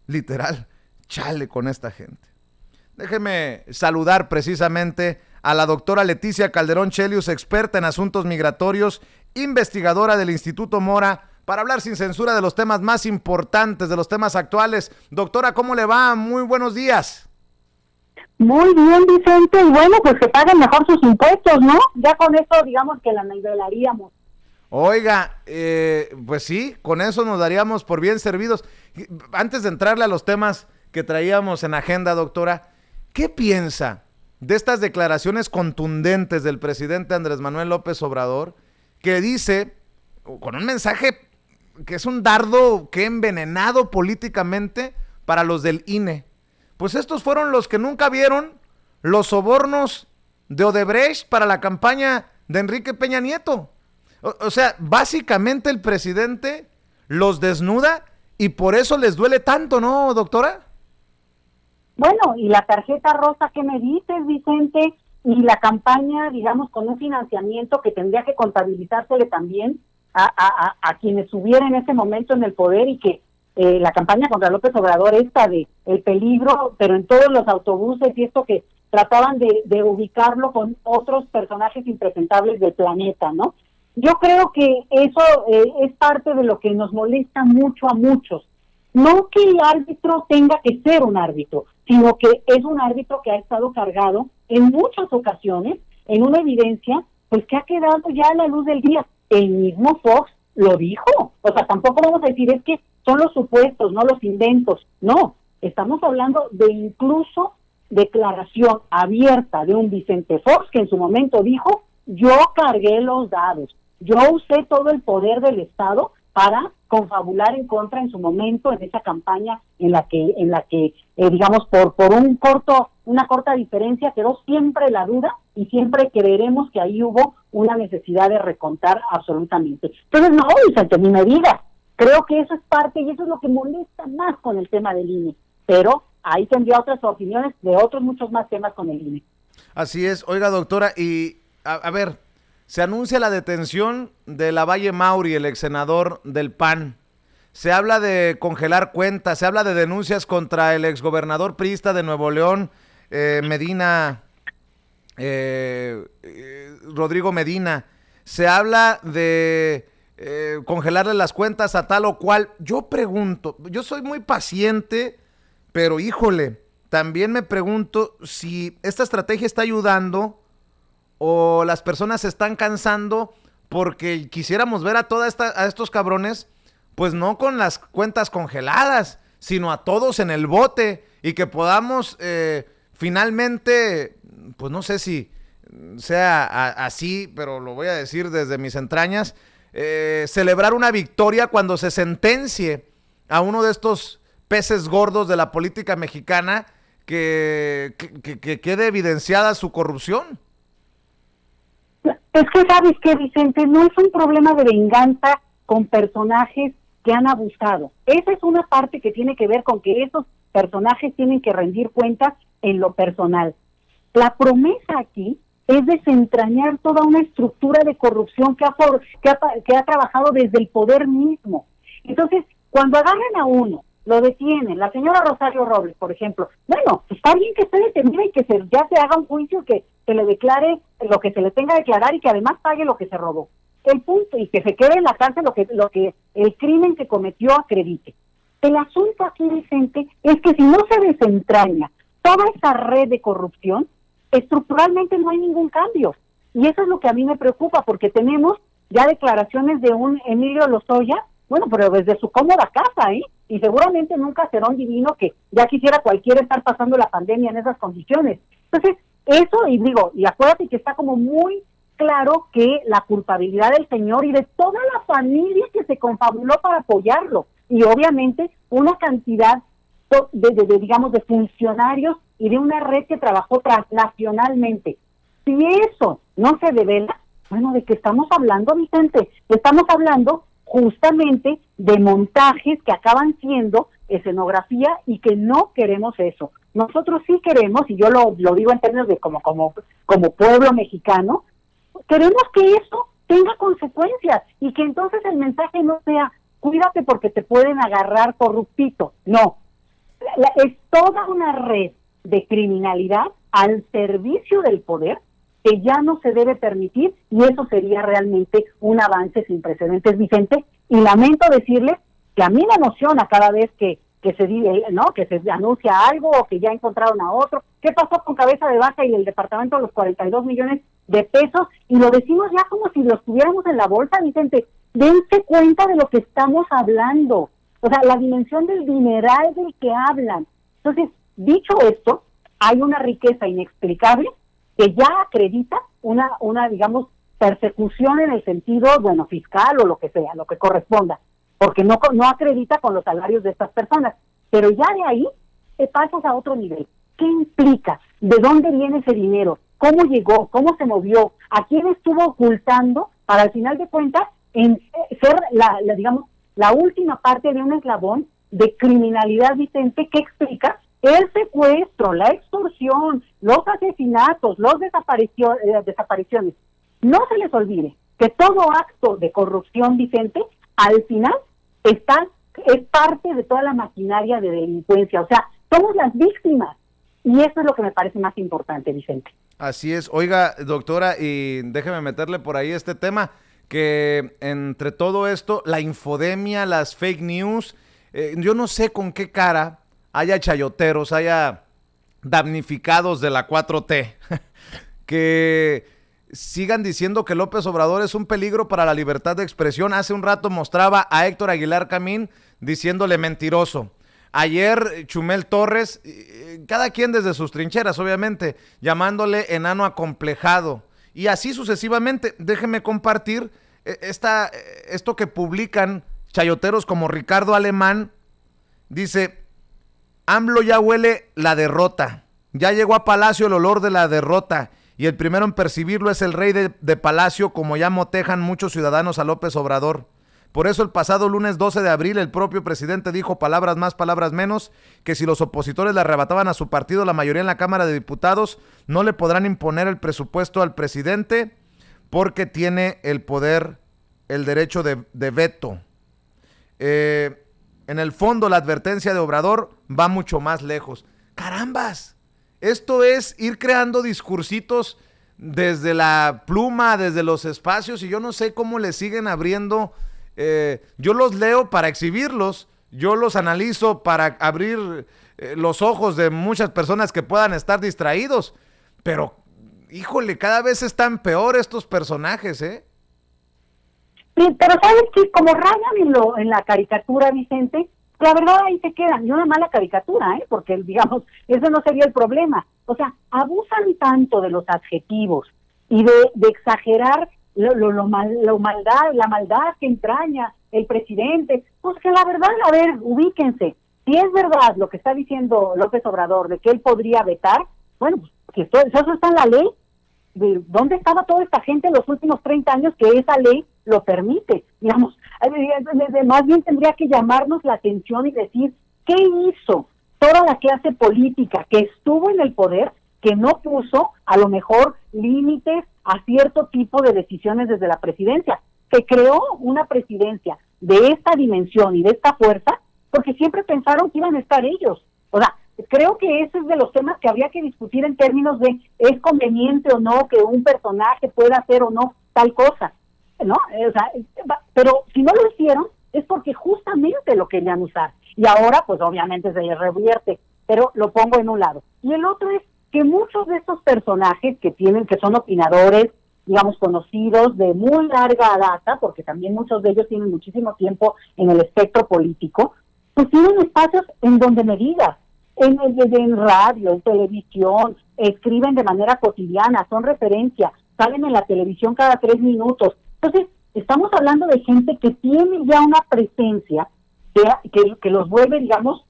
literal, chale con esta gente. Déjeme saludar precisamente a la doctora Leticia Calderón Chelius, experta en asuntos migratorios, investigadora del Instituto Mora, para hablar sin censura de los temas más importantes, de los temas actuales. Doctora, ¿cómo le va? Muy buenos días. Muy bien, Vicente, y bueno, pues que paguen mejor sus impuestos, ¿no? Ya con eso, digamos que la nivelaríamos. Oiga, pues sí, con eso nos daríamos por bien servidos. Antes de entrarle a los temas que traíamos en agenda, doctora, ¿qué piensa de estas declaraciones contundentes del presidente Andrés Manuel López Obrador, que dice, con un mensaje que es un dardo que envenenado políticamente para los del INE? Pues estos fueron los que nunca vieron los sobornos de Odebrecht para la campaña de Enrique Peña Nieto. O sea, básicamente el presidente los desnuda y por eso les duele tanto, ¿no, doctora? Bueno, y la tarjeta rosa que me dices, Vicente, y la campaña, digamos, con un financiamiento que tendría que contabilizársele también a quienes estuvieran en ese momento en el poder, y que la campaña contra López Obrador, esta de el peligro, pero en todos los autobuses, y esto que trataban de ubicarlo con otros personajes impresentables del planeta, ¿no? Yo creo que eso es parte de lo que nos molesta mucho a muchos. No que el árbitro tenga que ser un árbitro, sino que es un árbitro que ha estado cargado en muchas ocasiones en una evidencia pues que ha quedado ya a la luz del día. El mismo Fox lo dijo. O sea, tampoco vamos a decir es que son los supuestos, no los inventos. No, estamos hablando de incluso declaración abierta de un Vicente Fox que en su momento dijo: yo cargué los dados, yo usé todo el poder del Estado para confabular en contra en su momento en esa campaña en la que digamos por una corta diferencia quedó siempre la duda, y siempre creeremos que ahí hubo una necesidad de recontar absolutamente. Entonces, no, Vicente, ni me digas. Creo que eso es parte, y eso es lo que molesta más con el tema del INE. Pero ahí tendría otras opiniones de otros muchos más temas con el INE. Así es. Oiga, doctora, y a ver, se anuncia la detención de Lavalle Mauri, el ex senador del PAN. Se habla de congelar cuentas, se habla de denuncias contra el exgobernador priista de Nuevo León, Rodrigo Medina. Se habla de congelarle las cuentas a tal o cual. Yo pregunto, yo soy muy paciente, pero híjole, también me pregunto si esta estrategia está ayudando o las personas se están cansando, porque quisiéramos ver a estos cabrones, pues no con las cuentas congeladas, sino a todos en el bote, y que podamos finalmente, pues no sé si sea así, pero lo voy a decir desde mis entrañas, celebrar una victoria cuando se sentencie a uno de estos peces gordos de la política mexicana, que quede evidenciada su corrupción. Es que, ¿sabes qué, Vicente? No es un problema de venganza con personajes que han abusado. Esa es una parte que tiene que ver con que esos personajes tienen que rendir cuentas en lo personal. La promesa aquí es desentrañar toda una estructura de corrupción que ha trabajado desde el poder mismo. Entonces, cuando agarran a uno, lo detienen, la señora Rosario Robles, por ejemplo, bueno, está bien que esté detenida y que ya se haga un juicio, que se le declare lo que se le tenga que declarar y que además pague lo que se robó. El punto, y que se quede en la cárcel lo que el crimen que cometió acredite. El asunto aquí, Vicente, es que si no se desentraña toda esa red de corrupción, estructuralmente no hay ningún cambio. Y eso es lo que a mí me preocupa, porque tenemos ya declaraciones de un Emilio Lozoya, bueno, pero desde su cómoda casa, y seguramente nunca será un divino que ya quisiera cualquiera estar pasando la pandemia en esas condiciones. Entonces, eso, y acuérdate que está como muy claro que la culpabilidad del señor y de toda la familia que se confabuló para apoyarlo, y obviamente una cantidad digamos, de funcionarios y de una red que trabajó transnacionalmente. Si eso no se devela, bueno, ¿de qué estamos hablando, Vicente? Estamos hablando justamente de montajes que acaban siendo escenografía, y que no queremos eso. Nosotros sí queremos, y yo lo digo en términos de como pueblo mexicano, queremos que eso tenga consecuencias, y que entonces el mensaje no sea cuídate porque te pueden agarrar corruptito. No, Es toda una red de criminalidad al servicio del poder que ya no se debe permitir, y eso sería realmente un avance sin precedentes, Vicente, y lamento decirles que a mí me emociona cada vez que se dice, ¿no?, que se anuncia algo o que ya encontraron a otro. ¿Qué pasó con Cabeza de Vaca y el departamento de los 42 millones de pesos? Y lo decimos ya como si los tuviéramos en la bolsa, Vicente. Dense cuenta de lo que estamos hablando. O sea, la dimensión del dineral del que hablan. Entonces, dicho esto, hay una riqueza inexplicable que ya acredita una digamos, persecución en el sentido, bueno, fiscal o lo que sea, lo que corresponda, porque no acredita con los salarios de estas personas. Pero ya de ahí te pasas a otro nivel. ¿Qué implica? ¿De dónde viene ese dinero? ¿Cómo llegó? ¿Cómo se movió? ¿A quién estuvo ocultando para al final de cuentas en ser digamos, la última parte de un eslabón de criminalidad, Vicente, que explica el secuestro, la extorsión, los asesinatos, los desapariciones? No se les olvide que todo acto de corrupción, Vicente, al final es parte de toda la maquinaria de delincuencia. O sea, somos las víctimas. Y eso es lo que me parece más importante, Vicente. Así es. Oiga, doctora, y déjeme meterle por ahí este tema, que entre todo esto, la infodemia, las fake news, yo no sé con qué cara haya chayoteros, haya damnificados de la 4T, que sigan diciendo que López Obrador es un peligro para la libertad de expresión. Hace un rato mostraba a Héctor Aguilar Camín diciéndole mentiroso. Ayer Chumel Torres, cada quien desde sus trincheras, obviamente, llamándole enano acomplejado. Y así sucesivamente. Déjenme compartir esto que publican chayoteros como Ricardo Alemán. Dice: AMLO ya huele la derrota. Ya llegó a Palacio el olor de la derrota. Y el primero en percibirlo es el rey de Palacio, como ya motejan muchos ciudadanos a López Obrador. Por eso el pasado lunes 12 de abril el propio presidente dijo, palabras más, palabras menos, que si los opositores le arrebataban a su partido la mayoría en la Cámara de Diputados, no le podrán imponer el presupuesto al presidente porque tiene el poder, el derecho de veto. En el fondo, la advertencia de Obrador va mucho más lejos. ¡Carambas! Esto es ir creando discursitos desde la pluma, desde los espacios, y yo no sé cómo le siguen abriendo. Yo los leo para exhibirlos, yo los analizo para abrir los ojos de muchas personas que puedan estar distraídos, pero híjole, cada vez están peor estos personajes, ¿eh? Sí, pero sabes que como rayan en la caricatura, Vicente, la verdad ahí se quedan, y una mala caricatura, porque digamos, eso no sería el problema. O sea, abusan tanto de los adjetivos y de exagerar la maldad que entraña el presidente, pues que la verdad, a ver, ubíquense. Si es verdad lo que está diciendo López Obrador de que él podría vetar, bueno, pues que eso está en la ley. ¿De dónde estaba toda esta gente en los últimos 30 años que esa ley lo permite? Digamos, más bien tendría que llamarnos la atención y decir, ¿qué hizo toda la clase política que estuvo en el poder, que no puso a lo mejor límites a cierto tipo de decisiones desde la presidencia? Se creó una presidencia de esta dimensión y de esta fuerza porque siempre pensaron que iban a estar ellos. O sea, creo que ese es de los temas que habría que discutir en términos de ¿es conveniente o no que un personaje pueda hacer o no tal cosa? ¿No? O sea, pero si no lo hicieron es porque justamente lo querían usar. Y ahora, pues obviamente se les revierte, pero lo pongo en un lado. Y el otro es que muchos de estos personajes que son opinadores, digamos, conocidos de muy larga data, porque también muchos de ellos tienen muchísimo tiempo en el espectro político, pues tienen espacios en donde me digas, en radio, en televisión, escriben de manera cotidiana, son referencia, salen en la televisión cada 3 minutos. Entonces, estamos hablando de gente que tiene ya una presencia que los vuelve, digamos,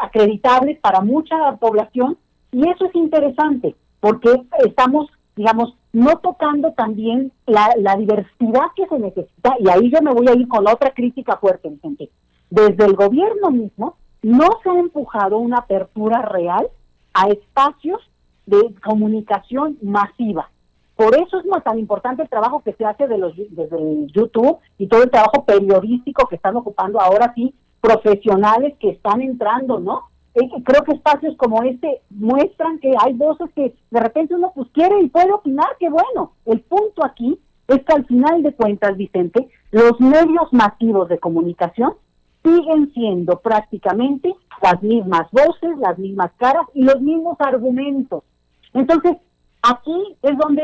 acreditables para mucha población, y eso es interesante, porque estamos, digamos, no tocando también la diversidad que se necesita, y ahí yo me voy a ir con otra crítica fuerte, gente. Desde el gobierno mismo no se ha empujado una apertura real a espacios de comunicación masiva. Por eso es tan importante el trabajo que se hace desde el YouTube y todo el trabajo periodístico que están ocupando ahora sí profesionales que están entrando, ¿no? Creo que espacios como este muestran que hay voces que de repente uno pues quiere y puede opinar, que bueno. El punto aquí es que al final de cuentas, Vicente, los medios masivos de comunicación siguen siendo prácticamente las mismas voces, las mismas caras y los mismos argumentos. Entonces, aquí es donde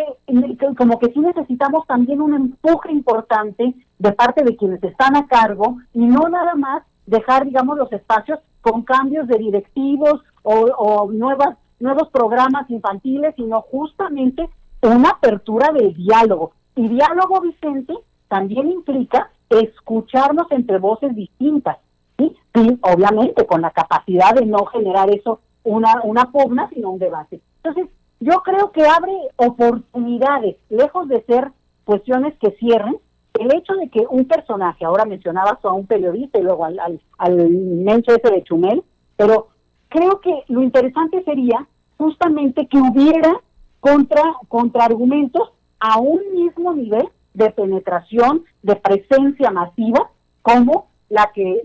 como que sí necesitamos también un empuje importante de parte de quienes están a cargo y no nada más dejar, digamos, los espacios con cambios de directivos o nuevos programas infantiles, sino justamente una apertura del diálogo. Y diálogo, Vicente, también implica escucharnos entre voces distintas, ¿sí? Sí, obviamente con la capacidad de no generar eso una pugna, sino un debate. Entonces, yo creo que abre oportunidades, lejos de ser cuestiones que cierren. El hecho de que un personaje, ahora mencionabas a un periodista y luego al mencho ese de Chumel, pero creo que lo interesante sería justamente que hubiera contraargumentos a un mismo nivel de penetración, de presencia masiva, como la que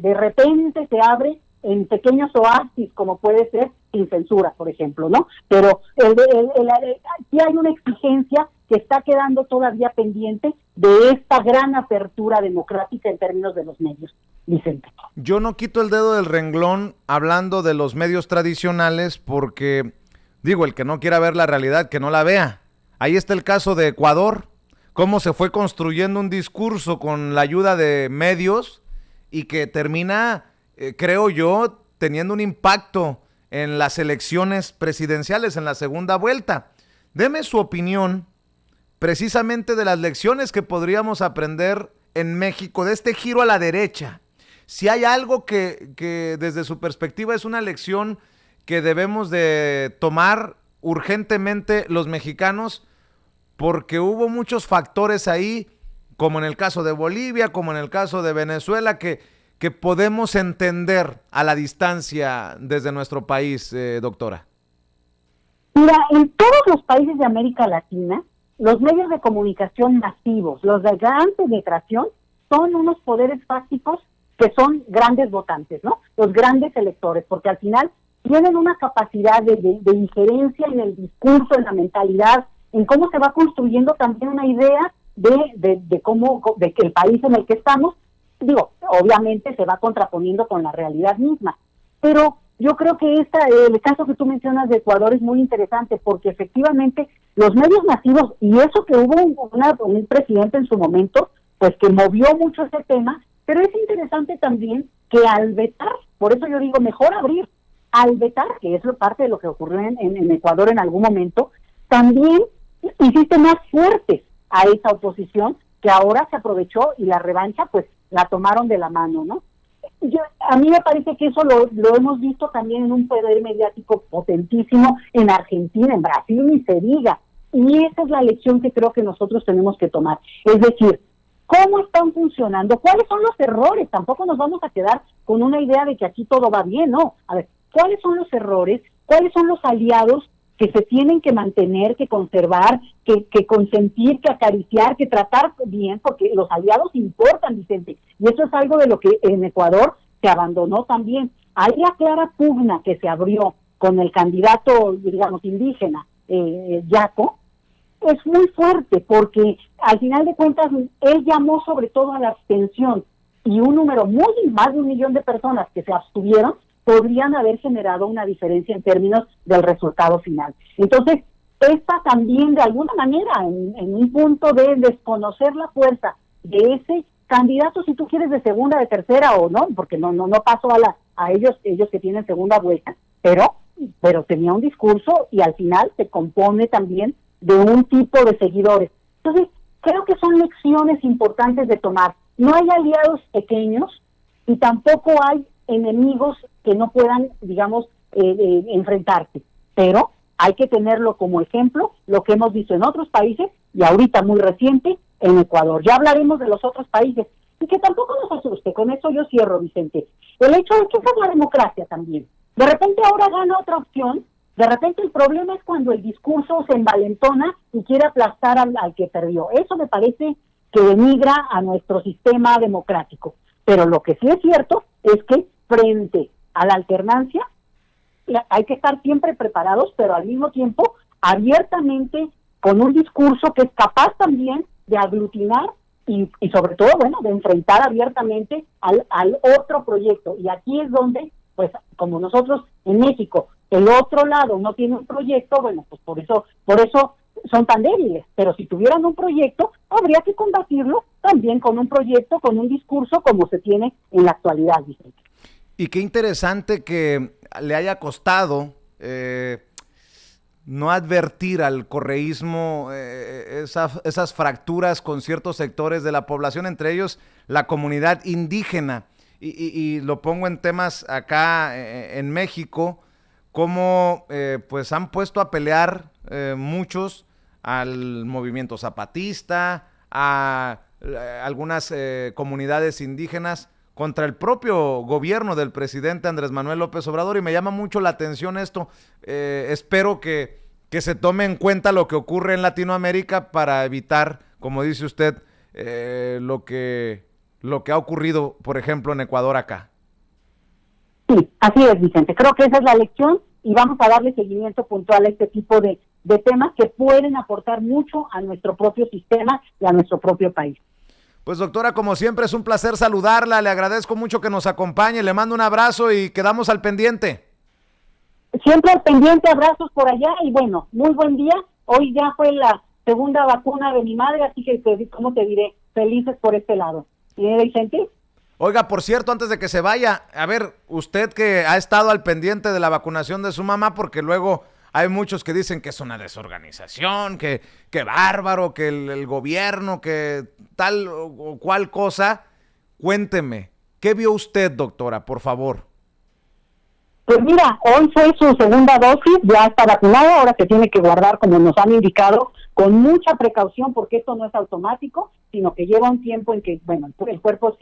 de repente se abre en pequeños oasis, como puede ser sin censura, por ejemplo, ¿no? Pero sí hay una exigencia que está quedando todavía pendiente de esta gran apertura democrática en términos de los medios, Vicente. Yo no quito el dedo del renglón hablando de los medios tradicionales porque, digo, el que no quiera ver la realidad, que no la vea. Ahí está el caso de Ecuador, cómo se fue construyendo un discurso con la ayuda de medios y que termina, creo yo, teniendo un impacto en las elecciones presidenciales en la segunda vuelta. Deme su opinión precisamente de las lecciones que podríamos aprender en México de este giro a la derecha. Si hay algo que desde su perspectiva es una lección que debemos de tomar urgentemente los mexicanos, porque hubo muchos factores ahí, como en el caso de Bolivia, como en el caso de Venezuela, que podemos entender a la distancia desde nuestro país, doctora. Mira, en todos los países de América Latina, los medios de comunicación masivos, los de gran penetración, son unos poderes fácticos que son grandes votantes, ¿no? Los grandes electores, porque al final tienen una capacidad de injerencia en el discurso, en la mentalidad, en cómo se va construyendo también una idea de cómo, de que el país en el que estamos, digo, obviamente se va contraponiendo con la realidad misma. Pero yo creo que el caso que tú mencionas de Ecuador es muy interesante porque efectivamente los medios masivos, y eso que hubo un presidente en su momento, pues que movió mucho ese tema, pero es interesante también que al vetar, por eso yo digo, mejor abrir, al vetar, que es parte de lo que ocurrió en Ecuador en algún momento, también hiciste más fuertes a esa oposición que ahora se aprovechó y la revancha pues la tomaron de la mano, ¿no? A mí me parece que eso lo hemos visto también en un poder mediático potentísimo en Argentina, en Brasil, ni se diga. Y esa es la lección que creo que nosotros tenemos que tomar. Es decir, ¿cómo están funcionando? ¿Cuáles son los errores? Tampoco nos vamos a quedar con una idea de que aquí todo va bien, ¿no? A ver, ¿cuáles son los errores? ¿Cuáles son los aliados que se tienen que mantener, que conservar, que consentir, que acariciar, que tratar bien? Porque los aliados importan, Vicente. Y eso es algo de lo que en Ecuador se abandonó también. Hay la clara pugna que se abrió con el candidato, digamos, indígena, Yaco, es muy fuerte porque al final de cuentas él llamó sobre todo a la abstención y un número más de 1 millón de personas que se abstuvieron podrían haber generado una diferencia en términos del resultado final. Entonces, esta también de alguna manera en un punto de desconocer la fuerza de ese candidato, si tú quieres de segunda, de tercera o no, porque no pasó a ellos que tienen segunda vuelta, pero tenía un discurso y al final se compone también de un tipo de seguidores. Entonces, creo que son lecciones importantes de tomar. No hay aliados pequeños y tampoco hay enemigos que no puedan, digamos, enfrentarse. Pero hay que tenerlo como ejemplo, lo que hemos visto en otros países y ahorita muy reciente en Ecuador. Ya hablaremos de los otros países. Y que tampoco nos asuste, con eso yo cierro, Vicente. El hecho de que esa es la democracia también. De repente ahora gana otra opción. De repente el problema es cuando el discurso se envalentona y quiere aplastar al que perdió. Eso me parece que denigra a nuestro sistema democrático. Pero lo que sí es cierto es que frente a la alternancia hay que estar siempre preparados, pero al mismo tiempo abiertamente, con un discurso que es capaz también de aglutinar y sobre todo, bueno, de enfrentar abiertamente al otro proyecto. Y aquí es donde, pues, como nosotros en México, el otro lado no tiene un proyecto, bueno, pues por eso son tan débiles. Pero si tuvieran un proyecto, habría que combatirlo también con un proyecto, con un discurso, como se tiene en la actualidad, Vicente. Y qué interesante que le haya costado no advertir al correísmo esas fracturas con ciertos sectores de la población, entre ellos la comunidad indígena. Y lo pongo en temas acá en México, como pues han puesto a pelear muchos al movimiento zapatista, a algunas comunidades indígenas, contra el propio gobierno del presidente Andrés Manuel López Obrador, y me llama mucho la atención esto. Espero que se tome en cuenta lo que ocurre en Latinoamérica para evitar, como dice usted, lo que ha ocurrido, por ejemplo, en Ecuador acá. Sí, así es, Vicente. Creo que esa es la lección y vamos a darle seguimiento puntual a este tipo de temas que pueden aportar mucho a nuestro propio sistema y a nuestro propio país. Pues doctora, como siempre es un placer saludarla, le agradezco mucho que nos acompañe, le mando un abrazo y quedamos al pendiente. Siempre al pendiente, abrazos por allá y bueno, muy buen día. Hoy ya fue la segunda vacuna de mi madre, así que, ¿cómo te diré? Felices por este lado. ¿Y Vicente? Oiga, por cierto, antes de que se vaya, a ver, usted que ha estado al pendiente de la vacunación de su mamá, porque luego hay muchos que dicen que es una desorganización, que bárbaro, que el gobierno, que tal o cual cosa. Cuénteme, ¿qué vio usted, doctora, por favor? Pues mira, hoy fue su segunda dosis, ya está vacunada, ahora se tiene que guardar, como nos han indicado, con mucha precaución, porque esto no es automático, sino que lleva un tiempo en que, bueno, el cuerpo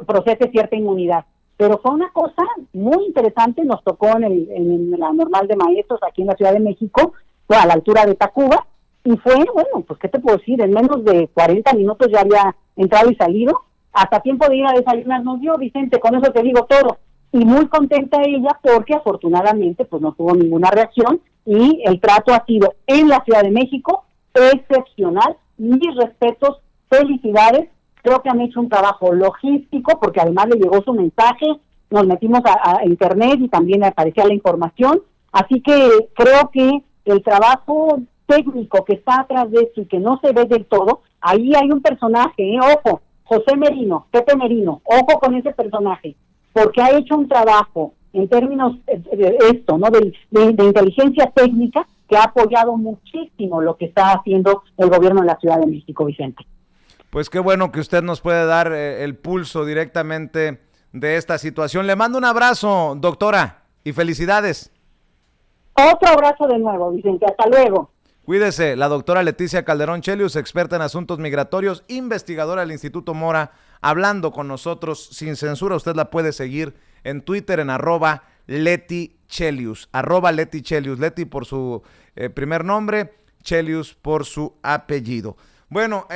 procese cierta inmunidad. Pero fue una cosa muy interesante, nos tocó en la normal de maestros aquí en la Ciudad de México, fue a la altura de Tacuba, y fue, bueno, pues qué te puedo decir, en menos de 40 minutos ya había entrado y salido, hasta tiempo de ir a desayunar nos dio, Vicente, con eso te digo todo, y muy contenta ella porque afortunadamente pues no tuvo ninguna reacción, y el trato ha sido en la Ciudad de México excepcional, mis respetos, felicidades. Creo que han hecho un trabajo logístico porque además le llegó su mensaje, nos metimos a internet y también aparecía la información, así que creo que el trabajo técnico que está atrás de esto y que no se ve del todo, ahí hay un personaje, ojo, José Merino, Pepe Merino, ojo con ese personaje, porque ha hecho un trabajo en términos de inteligencia técnica que ha apoyado muchísimo lo que está haciendo el gobierno de la Ciudad de México, Vicente. Pues qué bueno que usted nos puede dar el pulso directamente de esta situación. Le mando un abrazo, doctora, y felicidades. Otro abrazo de nuevo, Vicente. Hasta luego. Cuídese, la doctora Leticia Calderón Chelius, experta en asuntos migratorios, investigadora del Instituto Mora, hablando con nosotros sin censura. Usted la puede seguir en Twitter en @LetiChelius, @LetiChelius, Leti por su primer nombre, Chelius por su apellido. Bueno,